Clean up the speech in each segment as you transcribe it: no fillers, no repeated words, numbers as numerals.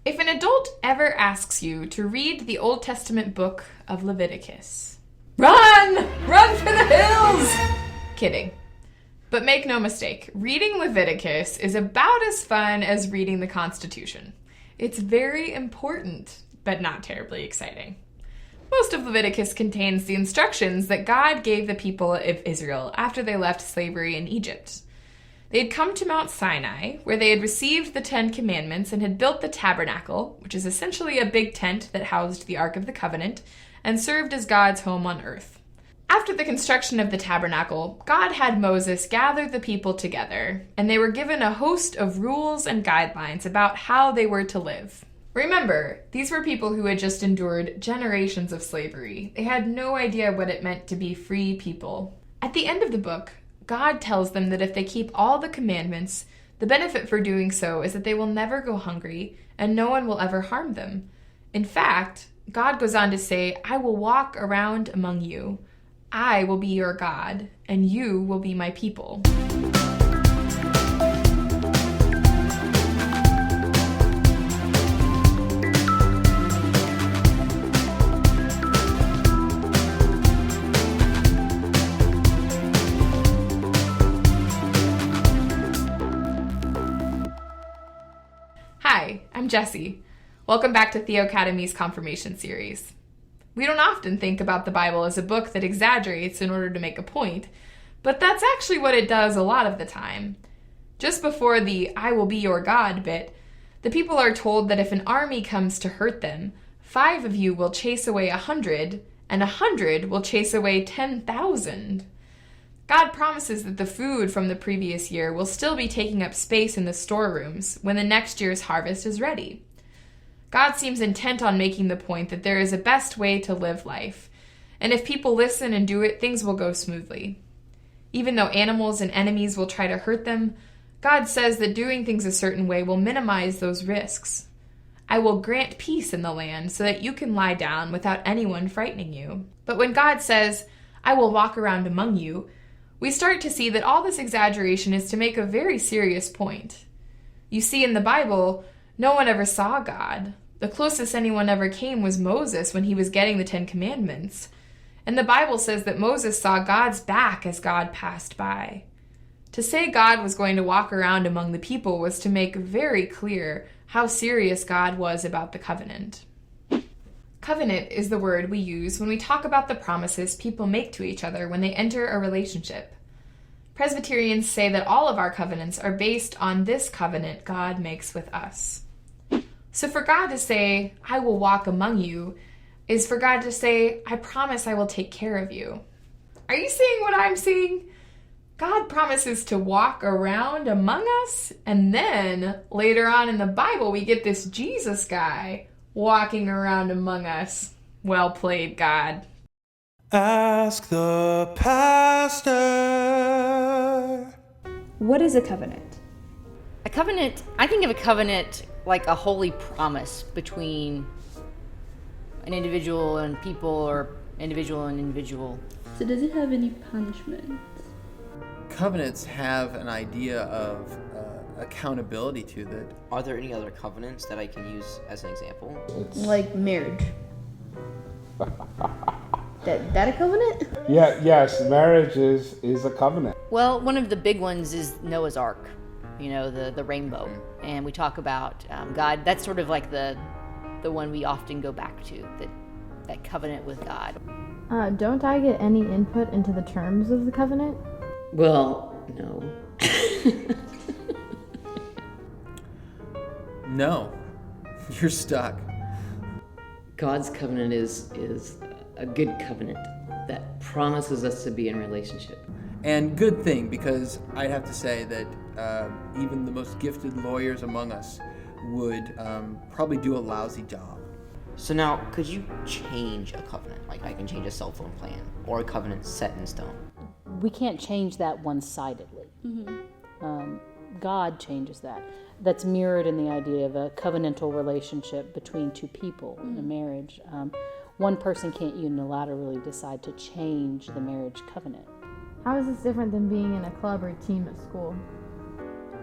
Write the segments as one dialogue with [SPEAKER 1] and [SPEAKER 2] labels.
[SPEAKER 1] If an adult ever asks you to read the Old Testament book of Leviticus, run! Run for the hills! Kidding. But make no mistake, reading Leviticus is about as fun as reading the Constitution. It's very important, but not terribly exciting. Most of Leviticus contains the instructions that God gave the people of Israel after they left slavery in Egypt. They had come to Mount Sinai, where they had received the 10 Commandments and had built the tabernacle, which is essentially a big tent that housed the Ark of the Covenant and served as God's home on earth. After the construction of the tabernacle, God had Moses gather the people together, and they were given a host of rules and guidelines about how they were to live. Remember, these were people who had just endured generations of slavery. They had no idea what it meant to be free people. At the end of the book, God tells them that if they keep all the commandments, the benefit for doing so is that they will never go hungry and no one will ever harm them. In fact, God goes on to say, I will walk around among you. I will be your God, and you will be my people. Hi, I'm Jessie. Welcome back to Theo Academy's Confirmation series. We don't often think about the Bible as a book that exaggerates in order to make a point, but that's actually what it does a lot of the time. Just before the I will be your God bit, the people are told that if an army comes to hurt them, 5 of you will chase away 100, and 100 will chase away 10,000. God promises that the food from the previous year will still be taking up space in the storerooms when the next year's harvest is ready. God seems intent on making the point that there is a best way to live life, and if people listen and do it, things will go smoothly. Even though animals and enemies will try to hurt them, God says that doing things a certain way will minimize those risks. I will grant peace in the land so that you can lie down without anyone frightening you. But when God says, I will walk around among you, we start to see that all this exaggeration is to make a very serious point. You see, in the Bible, no one ever saw God. The closest anyone ever came was Moses when he was getting the 10 Commandments. And the Bible says that Moses saw God's back as God passed by. To say God was going to walk around among the people was to make very clear how serious God was about the covenant. Covenant is the word we use when we talk about the promises people make to each other when they enter a relationship. Presbyterians say that all of our covenants are based on this covenant God makes with us. So for God to say, I will walk among you, is for God to say, I promise I will take care of you. Are you seeing what I'm seeing? God promises to walk around among us, and then later on in the Bible we get this Jesus guy walking around among us. Well played, God.
[SPEAKER 2] Ask the pastor.
[SPEAKER 3] What is a covenant?
[SPEAKER 4] A covenant, I think of a covenant like a holy promise between an individual and people, or individual and individual.
[SPEAKER 3] So does it have any punishment?
[SPEAKER 5] Covenants have an idea of accountability to that.
[SPEAKER 6] Are there any other covenants that I can use as an example?
[SPEAKER 3] Like marriage. That a covenant?
[SPEAKER 7] Yes, marriage is a covenant.
[SPEAKER 4] Well, one of the big ones is Noah's Ark, the rainbow. And we talk about God. That's sort of like the one we often go back to, that covenant with God.
[SPEAKER 8] Don't I get any input into the terms of the covenant?
[SPEAKER 9] Well, no.
[SPEAKER 5] No, you're stuck.
[SPEAKER 9] God's covenant is a good covenant that promises us to be in a relationship.
[SPEAKER 5] And good thing, because I'd have to say that even the most gifted lawyers among us would probably do a lousy job.
[SPEAKER 6] So now, could you change a covenant? Like I can change a cell phone plan or a covenant set in stone?
[SPEAKER 10] We can't change that one-sidedly. God changes that. That's mirrored in the idea of a covenantal relationship between two people in a marriage. One person can't unilaterally decide to change the marriage covenant.
[SPEAKER 8] How is this different than being in a club or team at school?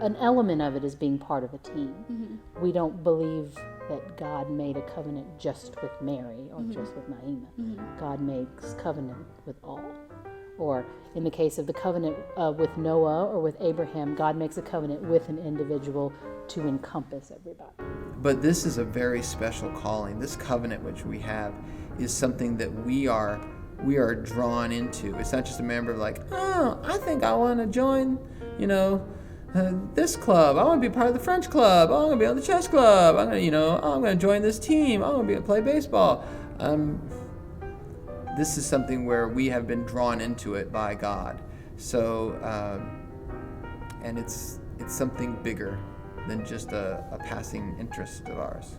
[SPEAKER 10] an element of it is being part of a team. We don't believe that God made a covenant just with Mary or just with Naima. God makes covenant with all. Or in the case of the covenant with Noah or with Abraham, God makes a covenant with an individual to encompass everybody.
[SPEAKER 5] But this is a very special calling. This covenant which we have is something that we are drawn into. It's not just a member of like, oh, I think I want to join, this club. I want to be part of the French club. Oh, I'm going to be on the chess club. I'm going to join this team. I'm going to play baseball. This is something where we have been drawn into it by God. So, and it's something bigger than just a passing interest of ours.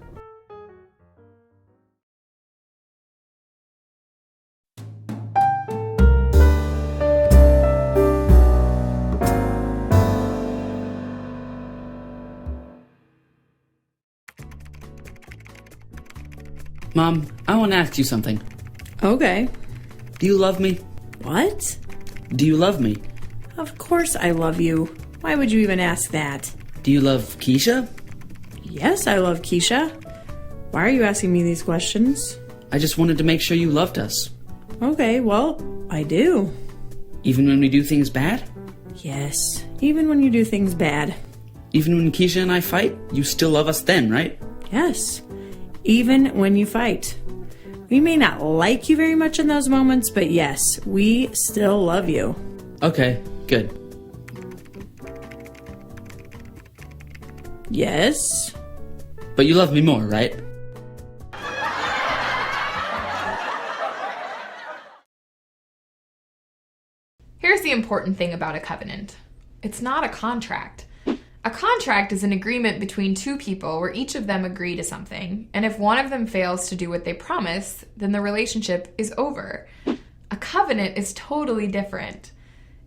[SPEAKER 11] Mom, I want to ask you something.
[SPEAKER 12] Okay.
[SPEAKER 11] Do you love me?
[SPEAKER 12] What?
[SPEAKER 11] Do you love me?
[SPEAKER 12] Of course I love you. Why would you even ask that?
[SPEAKER 11] Do you love Keisha?
[SPEAKER 12] Yes, I love Keisha. Why are you asking me these questions?
[SPEAKER 11] I just wanted to make sure you loved us.
[SPEAKER 12] Okay, well, I do.
[SPEAKER 11] Even when we do things bad?
[SPEAKER 12] Yes, even when you do things bad.
[SPEAKER 11] Even when Keisha and I fight, you still love us then, right?
[SPEAKER 12] Yes, even when you fight. We may not like you very much in those moments, but yes, we still love you.
[SPEAKER 11] Okay, good.
[SPEAKER 12] Yes.
[SPEAKER 11] But you love me more, right?
[SPEAKER 1] Here's the important thing about a covenant. It's not a contract. A contract is an agreement between two people where each of them agree to something, and if one of them fails to do what they promise, then the relationship is over. A covenant is totally different.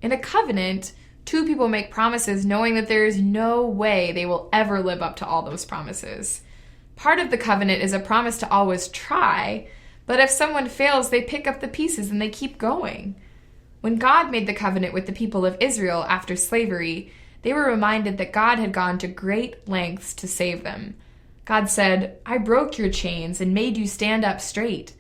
[SPEAKER 1] In a covenant, two people make promises knowing that there is no way they will ever live up to all those promises. Part of the covenant is a promise to always try, but if someone fails, they pick up the pieces and they keep going. When God made the covenant with the people of Israel after slavery, they were reminded that God had gone to great lengths to save them. God said, "I broke your chains and made you stand up straight."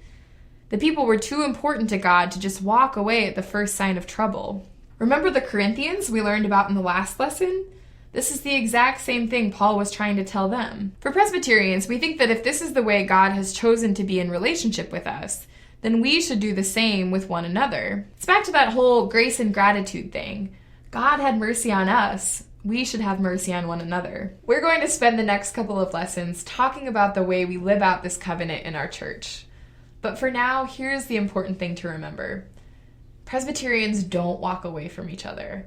[SPEAKER 1] The people were too important to God to just walk away at the first sign of trouble. Remember the Corinthians we learned about in the last lesson? This is the exact same thing Paul was trying to tell them. For Presbyterians, we think that if this is the way God has chosen to be in relationship with us, then we should do the same with one another. It's back to that whole grace and gratitude thing. God had mercy on us. We should have mercy on one another. We're going to spend the next couple of lessons talking about the way we live out this covenant in our church. But for now, here's the important thing to remember. Presbyterians don't walk away from each other.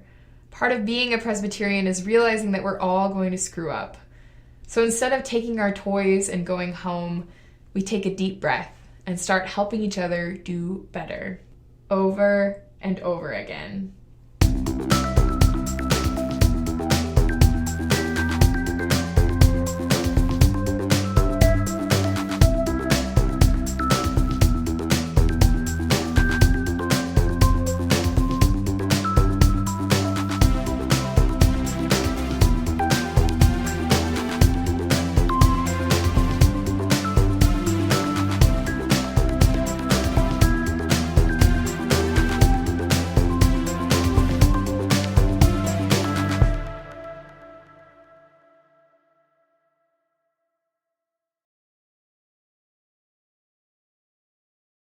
[SPEAKER 1] Part of being a Presbyterian is realizing that we're all going to screw up. So instead of taking our toys and going home, we take a deep breath and start helping each other do better, over and over again.